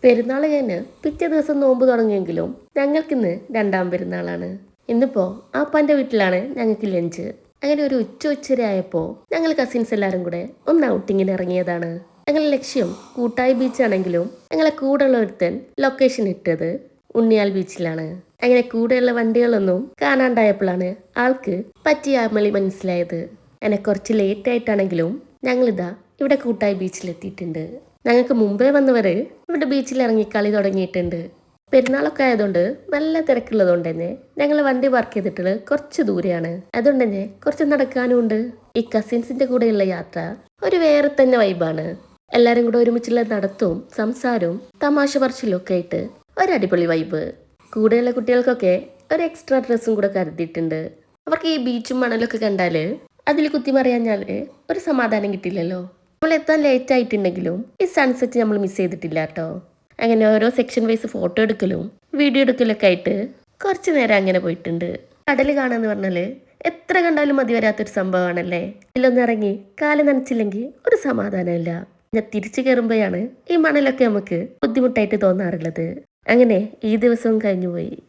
പെരുന്നാൾ കഴിഞ്ഞ് പിറ്റേ ദിവസം നോമ്പ് തുടങ്ങിയെങ്കിലും ഞങ്ങൾക്കിന്ന് രണ്ടാം പെരുന്നാളാണ്. ഇന്നിപ്പോ ആപ്പാന്റെ വീട്ടിലാണ് ഞങ്ങൾക്ക് ലഞ്ച്. അങ്ങനെ ഒരു ഉച്ചയായപ്പോൾ ഞങ്ങൾ കസിൻസ് എല്ലാവരും കൂടെ ഒന്ന് ഔട്ടിങ്ങിന് ഇറങ്ങിയതാണ്. ഞങ്ങളുടെ ലക്ഷ്യം കൂട്ടായി ബീച്ചാണെങ്കിലും ഞങ്ങളെ കൂടെയുള്ള ഒരുത്തൻ ലൊക്കേഷൻ ഇട്ടത് ഉണ്ണിയാൽ ബീച്ചിലാണ്. അങ്ങനെ കൂടെയുള്ള വണ്ടികളൊന്നും കാണാണ്ടായപ്പോഴാണ് ആൾക്ക് പറ്റിയ അമളി മനസ്സിലായത്. അങ്ങനെ കുറച്ച് ലേറ്റ് ആയിട്ടാണെങ്കിലും ഞങ്ങളിതാ ഇവിടെ കൂട്ടായി ബീച്ചിലെത്തിയിട്ടുണ്ട്. ഞങ്ങൾക്ക് മുമ്പേ വന്നവര് ഇവിടെ ബീച്ചിൽ ഇറങ്ങി കളി തുടങ്ങിയിട്ടുണ്ട്. പെരുന്നാളൊക്കെ ആയതുകൊണ്ട് നല്ല തിരക്കുള്ളതുകൊണ്ട് തന്നെ ഞങ്ങൾ വണ്ടി പാർക്ക് ചെയ്തിട്ടുള്ളത് കുറച്ച് ദൂരെയാണ്. അതുകൊണ്ട് തന്നെ കുറച്ച് നടക്കാനും ഉണ്ട്. ഈ കസിൻസിന്റെ കൂടെയുള്ള യാത്ര ഒരു വേറെ തന്നെ വൈബാണ്. എല്ലാരും കൂടെ ഒരുമിച്ചുള്ള നടത്തവും സംസാരവും തമാശ പറച്ചിലും ഒക്കെ ആയിട്ട് ഒരടിപൊളി വൈബ്. കൂടെയുള്ള കുട്ടികൾക്കൊക്കെ ഒരു എക്സ്ട്രാ ഡ്രസ്സും കൂടെ കരുതിയിട്ടുണ്ട്. അവർക്ക് ഈ ബീച്ചും മണലൊക്കെ കണ്ടാല് അതിൽ കുത്തിമറിയാഞ്ഞാല് ഒരു സമാധാനം കിട്ടില്ലല്ലോ. നമ്മൾ എത്താൻ ലേറ്റ് ആയിട്ടുണ്ടെങ്കിലും ഈ സൺസെറ്റ് നമ്മൾ മിസ് ചെയ്തിട്ടില്ല കേട്ടോ. അങ്ങനെ ഓരോ സെക്ഷൻ വൈസ് ഫോട്ടോ എടുക്കലും വീഡിയോ എടുക്കലൊക്കെ ആയിട്ട് കുറച്ച് നേരം അങ്ങനെ പോയിട്ടുണ്ട്. കടൽ കാണാന്ന് പറഞ്ഞാല് എത്ര കണ്ടാലും മതി വരാത്തൊരു സംഭവമാണല്ലേ. ഇതിലൊന്നും ഇറങ്ങി കാല് നനച്ചില്ലെങ്കിൽ ഒരു സമാധാനമില്ല. ഞാൻ തിരിച്ചു കയറുമ്പോഴാണ് ഈ മണലൊക്കെ നമുക്ക് ബുദ്ധിമുട്ടായിട്ട് തോന്നാറുള്ളത്. അങ്ങനെ ഈ ദിവസവും കഴിഞ്ഞുപോയി.